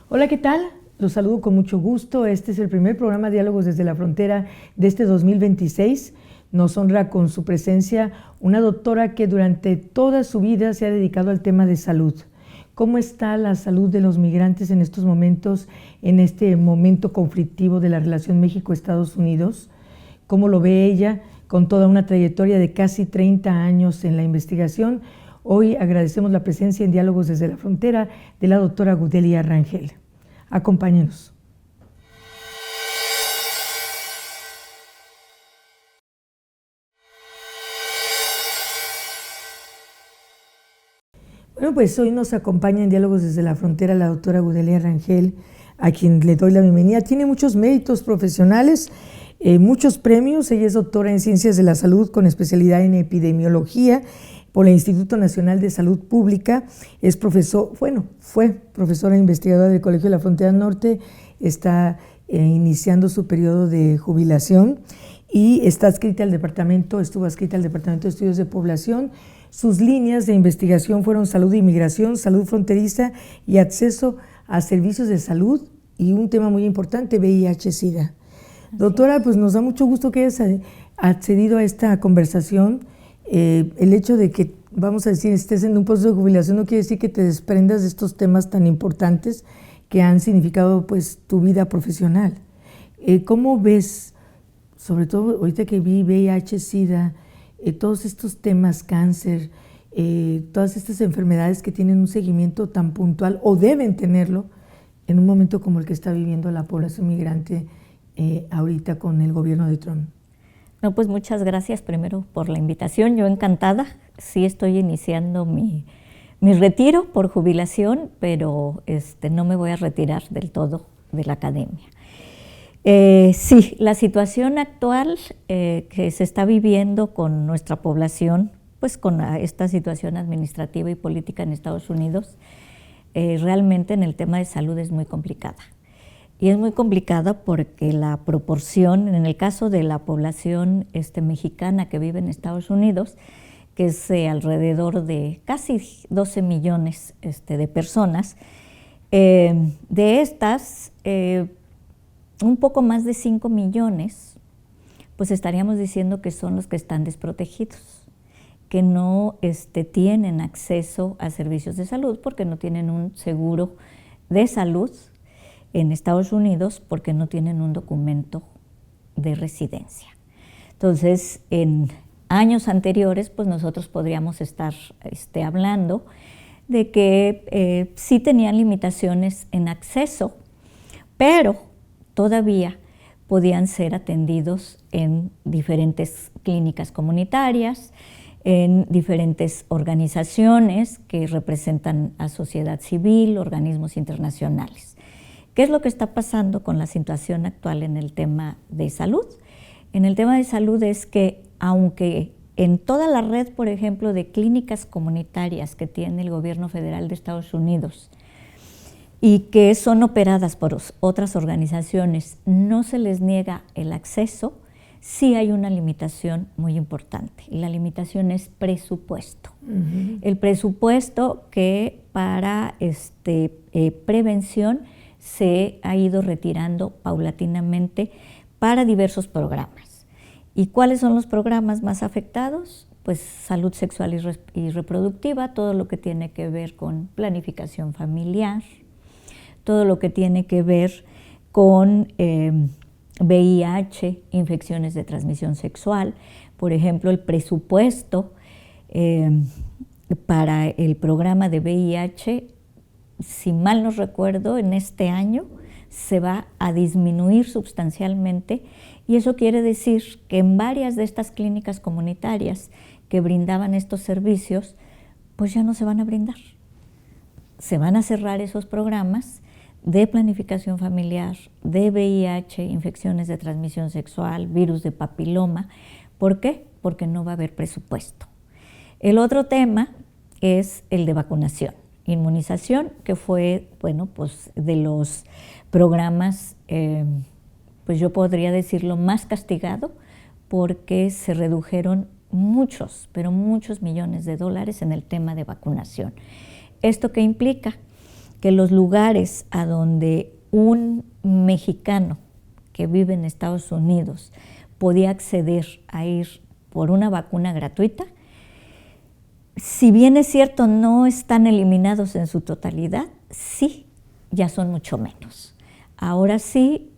Hola, ¿qué tal? Los saludo con mucho gusto. Este es el primer programa Diálogos desde la Frontera de este 2026. Nos honra con su presencia una doctora que durante toda su vida se ha dedicado al tema de salud. ¿Cómo está la salud de los migrantes en estos momentos, en este momento conflictivo de la relación México-Estados Unidos? ¿Cómo lo ve ella con toda una trayectoria de casi 30 años en la investigación? Hoy agradecemos la presencia en Diálogos desde la Frontera de la doctora Gudelia Rangel. Acompáñenos. Bueno, pues hoy nos acompaña en Diálogos desde la Frontera la doctora Gudelia Rangel, a quien le doy la bienvenida. Tiene muchos méritos profesionales, muchos premios. Ella es doctora en Ciencias de la Salud con especialidad en Epidemiología por el Instituto Nacional de Salud Pública. Es fue profesora e investigadora del Colegio de la Frontera Norte, está iniciando su periodo de jubilación y estuvo adscrita al Departamento de Estudios de Población. Sus líneas de investigación fueron salud e inmigración, salud fronteriza y acceso a servicios de salud y un tema muy importante, VIH-Sida. Doctora, pues nos da mucho gusto que hayas accedido a esta conversación. El hecho de que, vamos a decir, estés en un proceso de jubilación no quiere decir que te desprendas de estos temas tan importantes que han significado pues tu vida profesional. ¿Cómo ves, sobre todo ahorita que vi VIH-Sida, todos estos temas, cáncer, todas estas enfermedades que tienen un seguimiento tan puntual o deben tenerlo en un momento como el que está viviendo la población migrante ahorita con el gobierno de Trump? No, pues muchas gracias primero por la invitación. Yo encantada. Sí estoy iniciando mi retiro por jubilación, pero no me voy a retirar del todo de la academia. Sí, la situación actual que se está viviendo con nuestra población, pues con esta situación administrativa y política en Estados Unidos, realmente en el tema de salud es muy complicada. Y es muy complicada porque la proporción, en el caso de la población mexicana que vive en Estados Unidos, que es alrededor de casi 12 millones de personas, de estas, un poco más de 5 millones, pues estaríamos diciendo que son los que están desprotegidos, que no tienen acceso a servicios de salud porque no tienen un seguro de salud en Estados Unidos, porque no tienen un documento de residencia. Entonces, en años anteriores, pues nosotros podríamos estar hablando de que sí tenían limitaciones en acceso, pero todavía podían ser atendidos en diferentes clínicas comunitarias, en diferentes organizaciones que representan a sociedad civil, organismos internacionales. ¿Qué es lo que está pasando con la situación actual en el tema de salud? En el tema de salud es que, aunque en toda la red, por ejemplo, de clínicas comunitarias que tiene el gobierno federal de Estados Unidos y que son operadas por otras organizaciones, no se les niega el acceso, sí hay una limitación muy importante. Y la limitación es presupuesto. El presupuesto que para prevención se ha ido retirando paulatinamente para diversos programas. ¿Y cuáles son los programas más afectados? Pues salud sexual y reproductiva, todo lo que tiene que ver con planificación familiar, todo lo que tiene que ver con VIH, infecciones de transmisión sexual. Por ejemplo, el presupuesto para el programa de VIH, si mal no recuerdo, en este año se va a disminuir sustancialmente, y eso quiere decir que en varias de estas clínicas comunitarias que brindaban estos servicios, pues ya no se van a brindar. Se van a cerrar esos programas de planificación familiar, de VIH, infecciones de transmisión sexual, virus de papiloma. ¿Por qué? Porque no va a haber presupuesto. El otro tema es el de vacunación. Inmunización, que fue, pues de los programas, pues yo podría decirlo, más castigado, porque se redujeron muchos, pero muchos millones de dólares en el tema de vacunación. ¿Esto qué implica? que los lugares a donde un mexicano que vive en Estados Unidos podía acceder a ir por una vacuna gratuita, si bien es cierto no están eliminados en su totalidad, sí, ya son mucho menos. Ahora sí,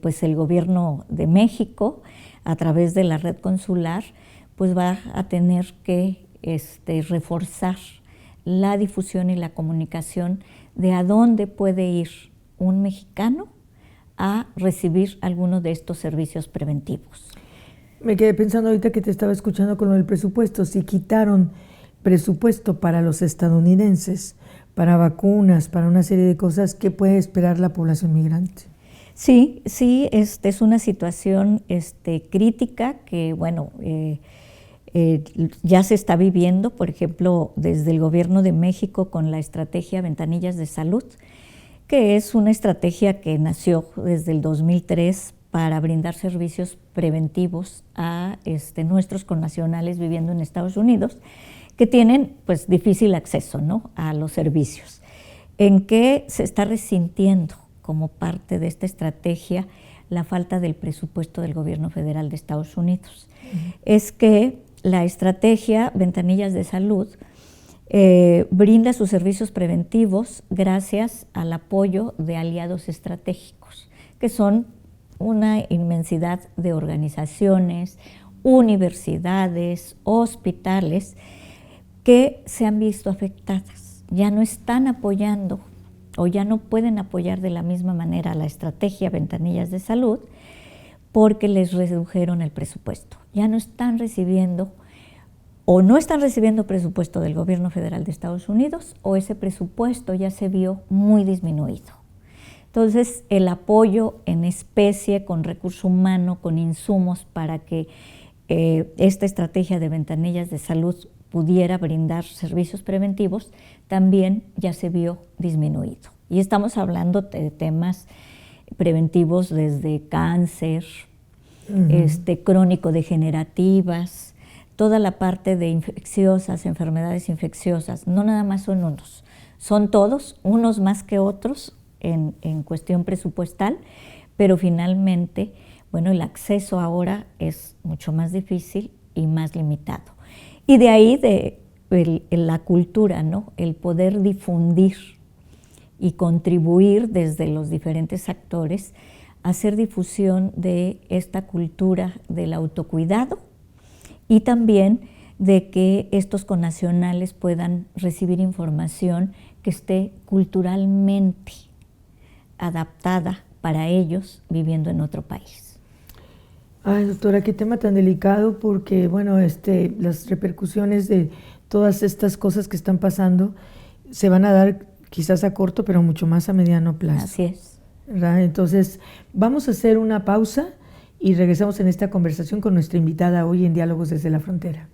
pues el gobierno de México, a través de la red consular, pues va a tener que reforzar la difusión y la comunicación de a dónde puede ir un mexicano a recibir alguno de estos servicios preventivos. Me quedé pensando ahorita que te estaba escuchando con lo del presupuesto. Si quitaron presupuesto para los estadounidenses, para vacunas, para una serie de cosas, ¿qué puede esperar la población migrante? Sí, es una situación crítica que, bueno, ya se está viviendo, por ejemplo, desde el gobierno de México con la estrategia Ventanillas de Salud, que es una estrategia que nació desde el 2003 para brindar servicios preventivos a nuestros connacionales viviendo en Estados Unidos, que tienen pues difícil acceso, ¿no?, a los servicios. ¿En qué se está resintiendo como parte de esta estrategia la falta del presupuesto del gobierno federal de Estados Unidos? Es que la estrategia Ventanillas de Salud brinda sus servicios preventivos gracias al apoyo de aliados estratégicos, que son una inmensidad de organizaciones, universidades, hospitales, que se han visto afectadas. Ya no están apoyando o ya no pueden apoyar de la misma manera la estrategia Ventanillas de Salud porque les redujeron el presupuesto. Ya no están recibiendo o no están recibiendo presupuesto del gobierno federal de Estados Unidos, o ese presupuesto ya se vio muy disminuido. Entonces, el apoyo en especie, con recurso humano, con insumos para que esta estrategia de Ventanillas de Salud pudiera brindar servicios preventivos, también ya se vio disminuido. Y estamos hablando de temas preventivos desde cáncer, crónico-degenerativas, toda la parte de infecciosas, enfermedades infecciosas. No nada más son unos, son todos, unos más que otros en cuestión presupuestal, pero finalmente, bueno, el acceso ahora es mucho más difícil y más limitado. Y de ahí la cultura, ¿no?, el poder difundir y contribuir desde los diferentes actores a hacer difusión de esta cultura del autocuidado y también de que estos connacionales puedan recibir información que esté culturalmente adaptada para ellos viviendo en otro país. Ay, doctora, qué tema tan delicado, porque bueno, las repercusiones de todas estas cosas que están pasando se van a dar quizás a corto, pero mucho más a mediano plazo. Así es. ¿Verdad? Entonces, vamos a hacer una pausa y regresamos en esta conversación con nuestra invitada hoy en Diálogos desde la Frontera.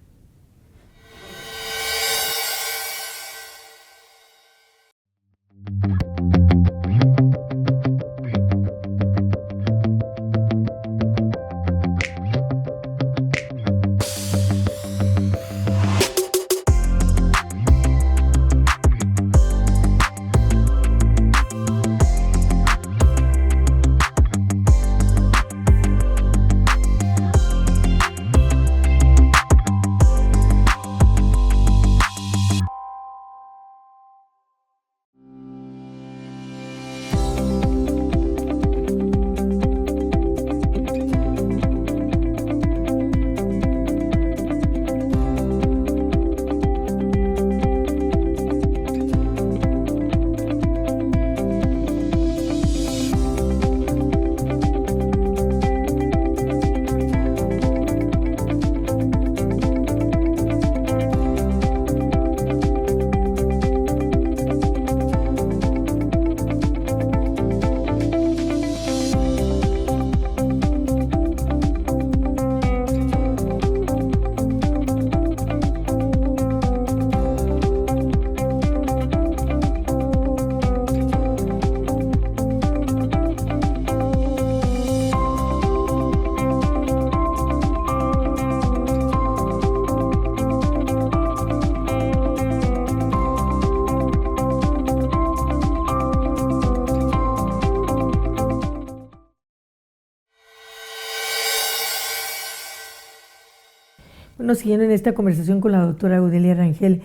Bueno, siguiendo en esta conversación con la doctora Gudelia Rangel,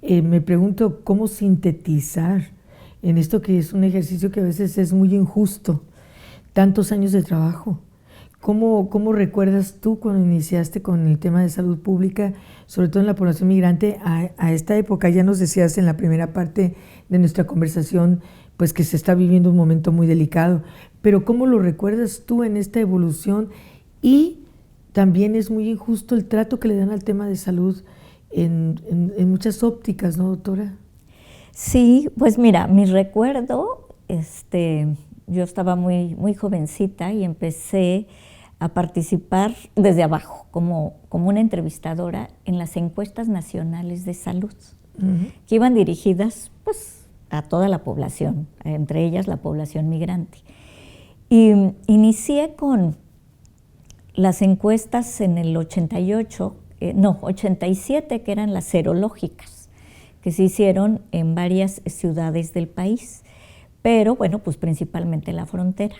me pregunto cómo sintetizar en esto que es un ejercicio que a veces es muy injusto, tantos años de trabajo. ¿Cómo recuerdas tú cuando iniciaste con el tema de salud pública, sobre todo en la población migrante, a esta época? Ya nos decías en la primera parte de nuestra conversación, pues que se está viviendo un momento muy delicado, pero ¿cómo lo recuerdas tú en esta evolución? Y también es muy injusto el trato que le dan al tema de salud en muchas ópticas, ¿no, doctora? Sí, pues mira, mi recuerdo, yo estaba muy jovencita y empecé a participar desde abajo, como una entrevistadora en las encuestas nacionales de salud, que iban dirigidas pues a toda la población, entre ellas la población migrante. Y inicié con las encuestas en el 87, que eran las serológicas, que se hicieron en varias ciudades del país, pero bueno, pues principalmente en la frontera.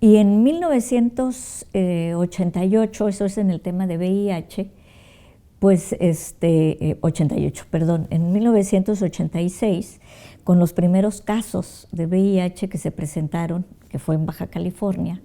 Y en 1988, eso es en el tema de VIH, pues 88, perdón, en 1986, con los primeros casos de VIH que se presentaron, que fue en Baja California,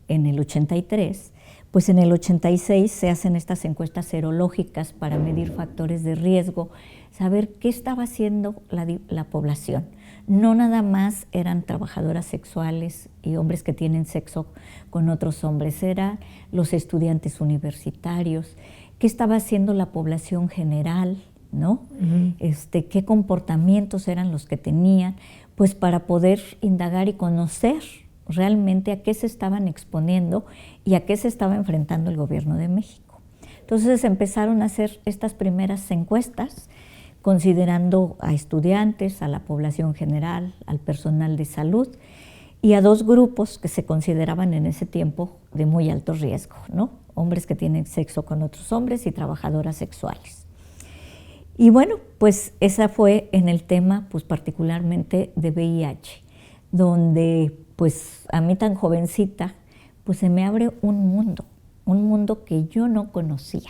en el 83, pues en el 86 se hacen estas encuestas serológicas para medir factores de riesgo, saber qué estaba haciendo la población. No nada más eran trabajadoras sexuales y hombres que tienen sexo con otros hombres, eran los estudiantes universitarios, qué estaba haciendo la población general, ¿no? Qué comportamientos eran los que tenían, pues para poder indagar y conocer realmente a qué se estaban exponiendo y a qué se estaba enfrentando el gobierno de México. Entonces empezaron a hacer estas primeras encuestas, considerando a estudiantes, a la población general, al personal de salud y a dos grupos que se consideraban en ese tiempo de muy alto riesgo, ¿no? Hombres que tienen sexo con otros hombres y trabajadoras sexuales. Y bueno, pues esa fue en el tema pues particularmente de VIH, donde pues a mí tan jovencita pues se me abre un mundo que yo no conocía.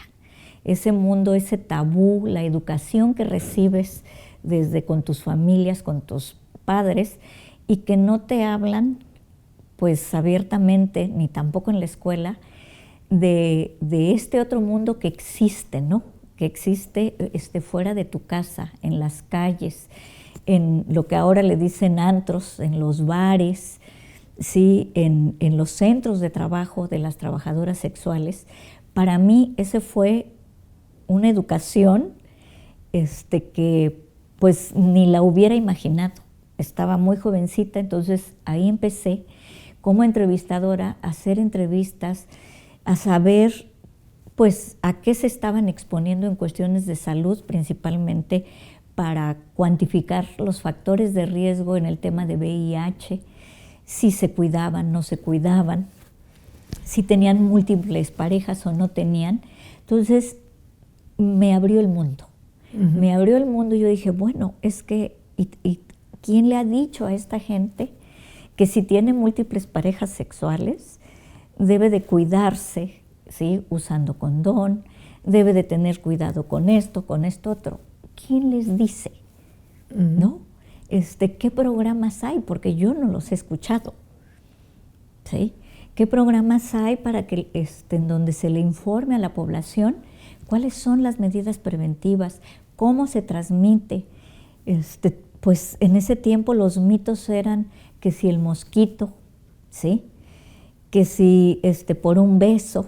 Ese mundo, ese tabú, la educación que recibes desde con tus familias, con tus padres, y que no te hablan pues abiertamente, ni tampoco en la escuela, de este otro mundo que existe, ¿no? Que existe fuera de tu casa, en las calles, en lo que ahora le dicen antros, en los bares, ¿sí? en los centros de trabajo de las trabajadoras sexuales. Para mí ese fue una educación que pues ni la hubiera imaginado. Estaba muy jovencita, entonces ahí empecé como entrevistadora a hacer entrevistas, a saber pues a qué se estaban exponiendo en cuestiones de salud, principalmente para cuantificar los factores de riesgo en el tema de VIH, si se cuidaban, no se cuidaban, si tenían múltiples parejas o no tenían. Entonces me abrió el mundo. Me abrió el mundo y yo dije, bueno, es que, ¿y quién le ha dicho a esta gente que si tiene múltiples parejas sexuales debe de cuidarse, ¿sí? Usando condón, debe de tener cuidado con esto otro? ¿Quién les dice? ¿No? ¿Qué programas hay? Porque yo no los he escuchado. ¿Sí? ¿Qué programas hay para que en donde se le informe a la población cuáles son las medidas preventivas, cómo se transmite? Pues en ese tiempo los mitos eran que si el mosquito, ¿sí? Que si por un beso,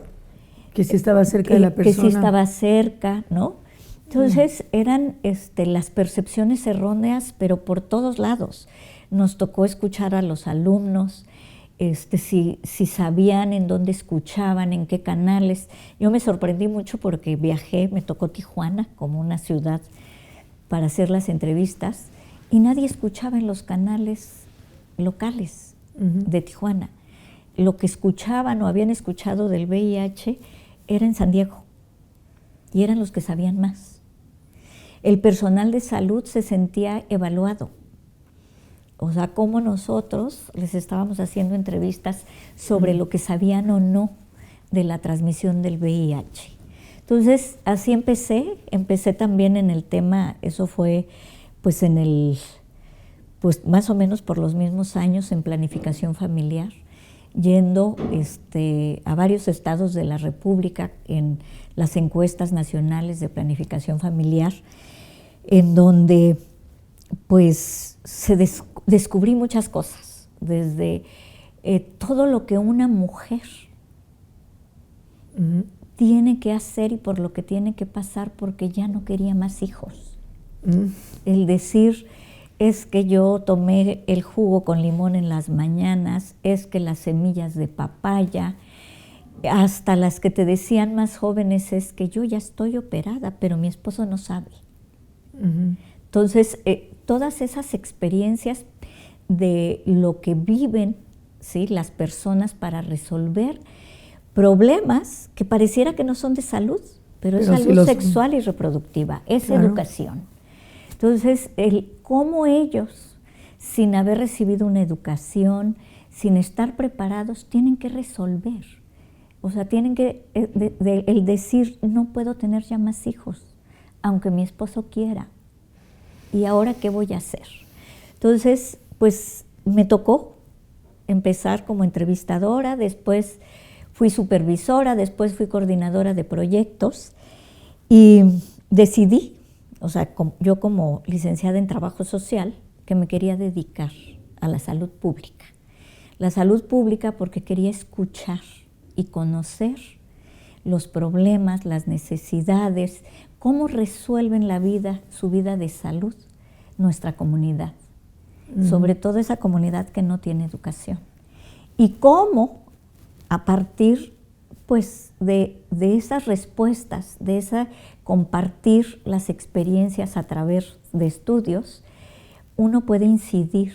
que si estaba cerca de la persona, que si estaba cerca, ¿no? Entonces eran las percepciones erróneas, pero por todos lados. Nos tocó escuchar a los alumnos, si sabían en dónde escuchaban, en qué canales. Yo me sorprendí mucho porque viajé, me tocó Tijuana como una ciudad para hacer las entrevistas y nadie escuchaba en los canales locales de Tijuana. Lo que escuchaban o habían escuchado del VIH era en San Diego y eran los que sabían más. El personal de salud se sentía evaluado. O sea, cómo nosotros les estábamos haciendo entrevistas sobre lo que sabían o no de la transmisión del VIH. Entonces, así empecé también en el tema, eso fue pues pues más o menos por los mismos años en planificación familiar, yendo a varios estados de la República en las encuestas nacionales de planificación familiar, en donde pues descubrí muchas cosas, desde todo lo que una mujer tiene que hacer y por lo que tiene que pasar porque ya no quería más hijos. El decir, es que yo tomé el jugo con limón en las mañanas, es que las semillas de papaya, hasta las que te decían más jóvenes, es que yo ya estoy operada, pero mi esposo no sabe. Entonces, todas esas experiencias de lo que viven, ¿sí?, las personas para resolver problemas que pareciera que no son de salud, pero es salud sexual y reproductiva, es educación. Entonces, cómo ellos, sin haber recibido una educación, sin estar preparados, tienen que resolver. O sea, tienen que el decir, no puedo tener ya más hijos, aunque mi esposo quiera. ¿Y ahora qué voy a hacer? Entonces, pues me tocó empezar como entrevistadora, después fui supervisora, después fui coordinadora de proyectos y decidí, o sea, yo como licenciada en trabajo social, que me quería dedicar a la salud pública. La salud pública porque quería escuchar y conocer los problemas, las necesidades, cómo resuelven su vida de salud, nuestra comunidad, sobre todo esa comunidad que no tiene educación. Y cómo, a partir pues, de esas respuestas, compartir las experiencias a través de estudios, uno puede incidir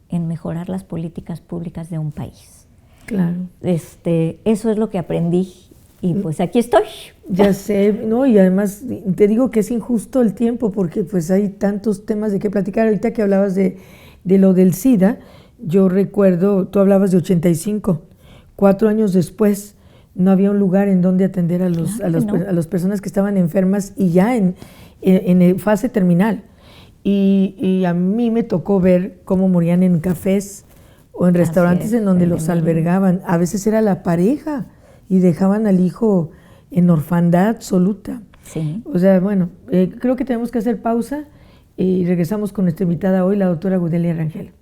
en mejorar las políticas públicas de un país. Claro. Eso es lo que aprendí y pues aquí estoy. Ya sé, ¿no? Y además te digo que es injusto el tiempo porque pues hay tantos temas de qué platicar. Ahorita que hablabas de lo del SIDA, yo recuerdo, tú hablabas de 85, 4 años después no había un lugar en donde atender a las personas que estaban enfermas y ya en fase terminal. Y a mí me tocó ver cómo morían en cafés o en restaurantes en donde los albergaban. A veces era la pareja y dejaban al hijo en orfandad absoluta. Sí. O sea, bueno, creo que tenemos que hacer pausa y regresamos con nuestra invitada hoy, la doctora Gudelia Rangel.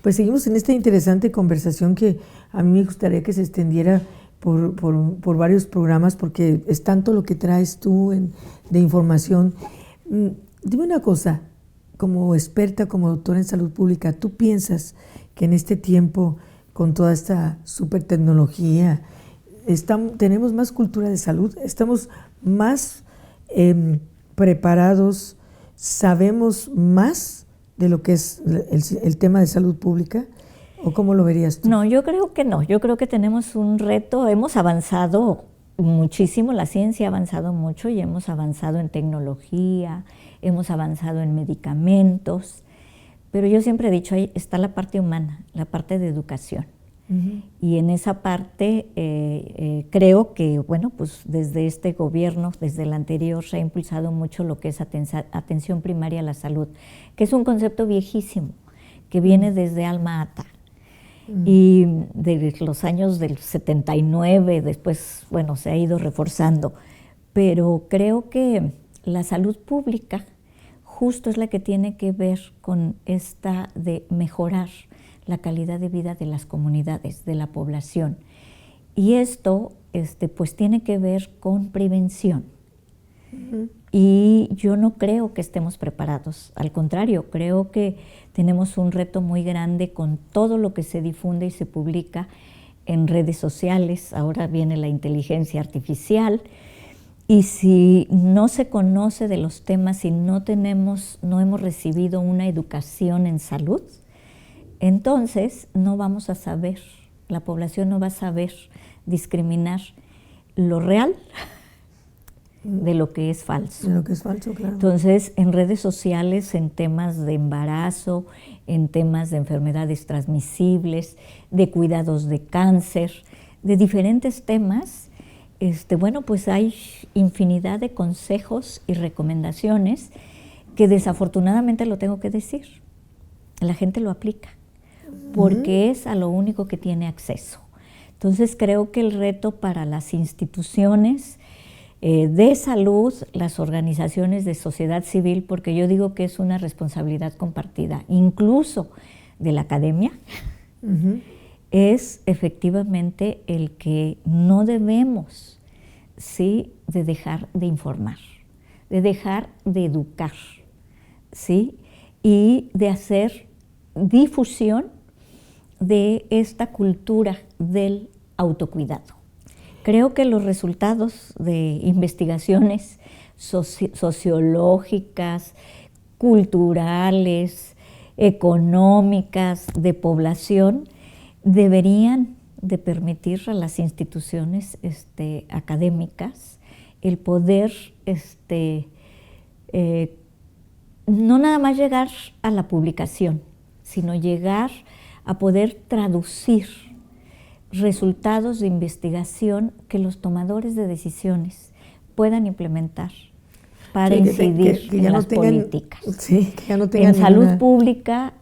Pues seguimos en esta interesante conversación que a mí me gustaría que se extendiera por varios programas porque es tanto lo que traes tú de información. Dime una cosa, como experta, como doctora en salud pública, ¿tú piensas que en este tiempo, con toda esta super tecnología, tenemos más cultura de salud? ¿Estamos más preparados, sabemos más de lo que es el tema de salud pública? ¿O cómo lo verías tú? No, yo creo que no. Yo creo que tenemos un reto. Hemos avanzado muchísimo, la ciencia ha avanzado mucho y hemos avanzado en tecnología, hemos avanzado en medicamentos, pero yo siempre he dicho, ahí está la parte humana, la parte de educación. Y en esa parte creo que, bueno, pues desde este gobierno, desde el anterior, se ha impulsado mucho lo que es atención primaria a la salud, que es un concepto viejísimo, que viene desde Alma Ata. Y de los años del 79, después, bueno, se ha ido reforzando. Pero creo que la salud pública justo es la que tiene que ver con esta de mejorar la calidad de vida de las comunidades, de la población. Y esto pues tiene que ver con prevención. Y yo no creo que estemos preparados, al contrario, creo que tenemos un reto muy grande con todo lo que se difunde y se publica en redes sociales. Ahora viene la inteligencia artificial, y si no se conoce de los temas, si no hemos recibido una educación en salud, entonces no vamos a saber, la población no va a saber discriminar lo real de lo que es falso. De lo que es falso, claro. Entonces, en redes sociales, en temas de embarazo, en temas de enfermedades transmisibles, de cuidados de cáncer, de diferentes temas, bueno, pues hay infinidad de consejos y recomendaciones que desafortunadamente, lo tengo que decir, la gente lo aplica porque es a lo único que tiene acceso. Entonces creo que el reto para las instituciones de salud, las organizaciones de sociedad civil, porque yo digo que es una responsabilidad compartida, incluso de la academia, es efectivamente el que no debemos, ¿sí?, de dejar de informar, de dejar de educar, ¿sí?, y de hacer difusión de esta cultura del autocuidado. Creo que los resultados de investigaciones sociológicas, culturales, económicas, de población, deberían de permitir a las instituciones académicas el poder no nada más llegar a la publicación, sino llegar a poder traducir resultados de investigación que los tomadores de decisiones puedan implementar para incidir en las políticas. Sí, que ya no tengan en salud pública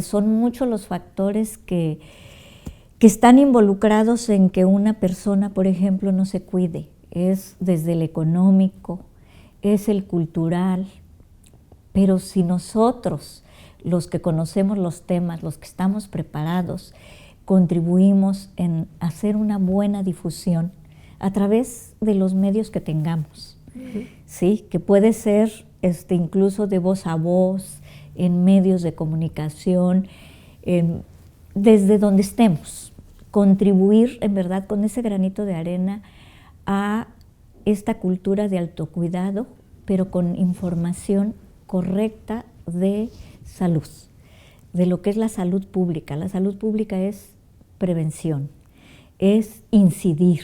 son muchos los factores que están involucrados en que una persona, por ejemplo, no se cuide. Es desde el económico, es el cultural, pero si nosotros, los que conocemos los temas, los que estamos preparados, contribuimos en hacer una buena difusión a través de los medios que tengamos, ¿sí?, que puede ser incluso de voz a voz, en medios de comunicación, desde donde estemos, contribuir en verdad con ese granito de arena a esta cultura de autocuidado, pero con información correcta de salud, de lo que es la salud pública. La salud pública es prevención, es incidir,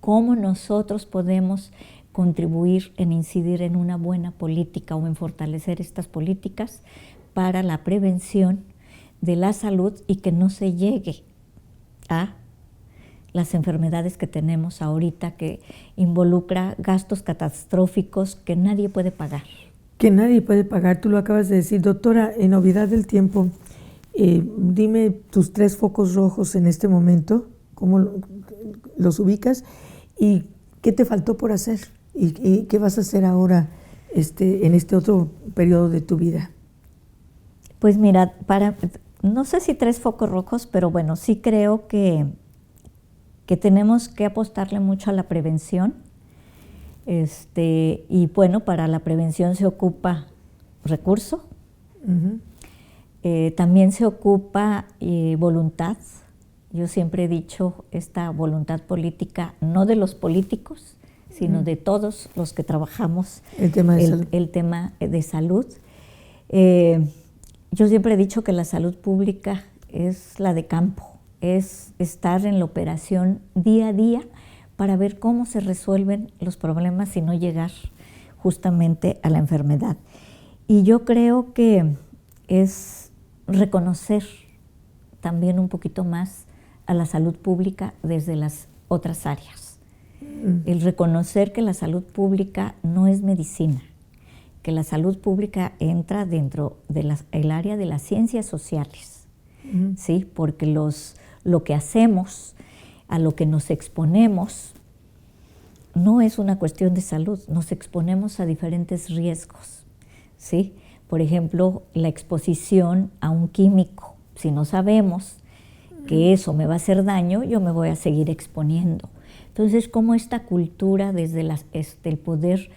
cómo nosotros podemos contribuir en incidir en una buena política o en fortalecer estas políticas para la prevención de la salud y que no se llegue a las enfermedades que tenemos ahorita, que involucra gastos catastróficos que nadie puede pagar. Que nadie puede pagar, tú lo acabas de decir. Doctora, en Novedad del Tiempo, dime tus 3 focos rojos en este momento, cómo los ubicas y qué te faltó por hacer y qué vas a hacer ahora en este otro periodo de tu vida. Pues mira, no sé si 3 focos rojos, pero bueno, sí creo que tenemos que apostarle mucho a la prevención. Y bueno, para la prevención se ocupa recurso, también se ocupa voluntad. Yo siempre he dicho esta voluntad política, no de los políticos, sino de todos los que trabajamos el tema de salud. El tema de salud. Yo siempre he dicho que la salud pública es la de campo, es estar en la operación día a día para ver cómo se resuelven los problemas y no llegar justamente a la enfermedad. Y yo creo que es reconocer también un poquito más a la salud pública desde las otras áreas. El reconocer que la salud pública no es medicina, que la salud pública entra dentro del área de las ciencias sociales, ¿sí? Porque lo que hacemos, a lo que nos exponemos, no es una cuestión de salud, nos exponemos a diferentes riesgos, ¿sí? Por ejemplo, la exposición a un químico. Si no sabemos que eso me va a hacer daño, yo me voy a seguir exponiendo. Entonces, como esta cultura, desde el poder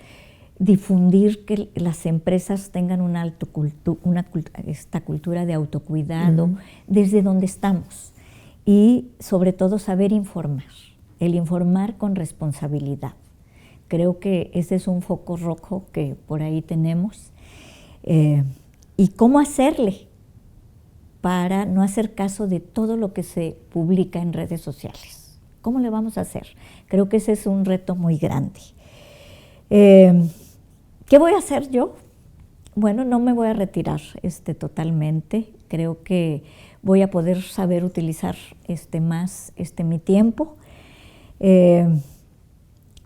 difundir que las empresas tengan esta cultura de autocuidado desde donde estamos, y sobre todo saber informar, el informar con responsabilidad. Creo que ese es un foco rojo que por ahí tenemos. ¿Y cómo hacerle para no hacer caso de todo lo que se publica en redes sociales? ¿Cómo le vamos a hacer? Creo que ese es un reto muy grande. ¿Qué voy a hacer yo? Bueno, no me voy a retirar totalmente. Creo que voy a poder saber utilizar más mi tiempo.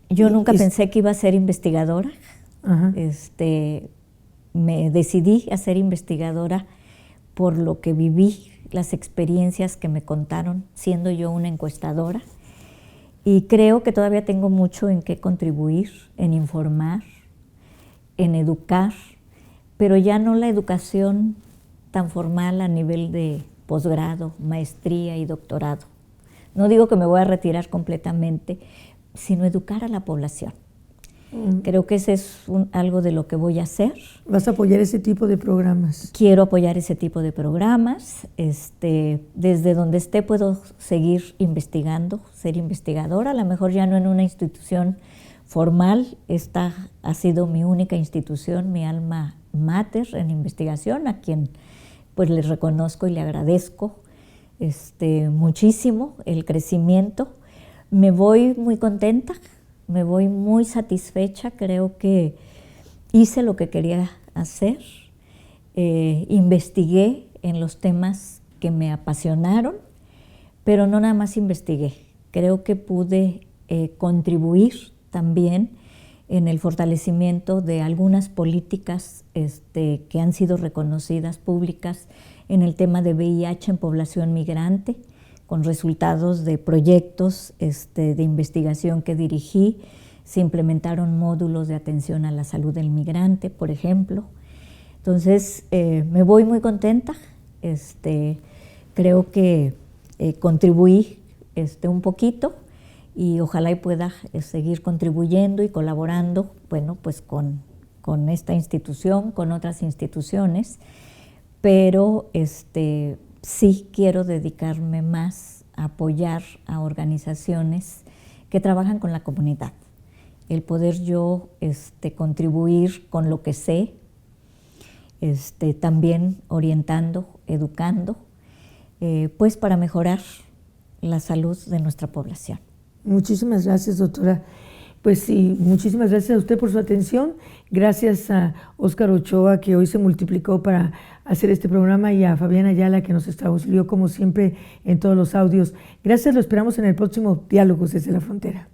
Yo nunca pensé que iba a ser investigadora. Me decidí a ser investigadora por lo que viví, las experiencias que me contaron siendo yo una encuestadora. Y creo que todavía tengo mucho en qué contribuir, en informar, en educar, pero ya no la educación tan formal a nivel de posgrado, maestría y doctorado. No digo que me voy a retirar completamente, sino educar a la población. Creo que ese es algo de lo que voy a hacer. ¿Vas a apoyar ese tipo de programas? Quiero apoyar ese tipo de programas. Desde donde esté puedo seguir investigando, ser investigadora, a lo mejor ya no en una institución formal. Esta ha sido mi única institución, mi alma mater en investigación, a quien pues les reconozco y le agradezco muchísimo el crecimiento. Me voy muy contenta, me voy muy satisfecha, creo que hice lo que quería hacer, investigué en los temas que me apasionaron, pero no nada más investigué, creo que pude contribuir también en el fortalecimiento de algunas políticas que han sido reconocidas públicas en el tema de VIH en población migrante, con resultados de proyectos de investigación que dirigí. Se implementaron módulos de atención a la salud del migrante, por ejemplo. Entonces, me voy muy contenta. Creo que contribuí un poquito y ojalá y pueda seguir contribuyendo y colaborando, bueno, pues con esta institución, con otras instituciones, pero sí quiero dedicarme más a apoyar a organizaciones que trabajan con la comunidad. El poder yo contribuir con lo que sé, también orientando, educando, pues para mejorar la salud de nuestra población. Muchísimas gracias, doctora. Pues sí, muchísimas gracias a usted por su atención. Gracias a Óscar Ochoa, que hoy se multiplicó para hacer este programa, y a Fabián Ayala, que nos auxilió como siempre en todos los audios. Gracias, lo esperamos en el próximo Diálogos desde la Frontera.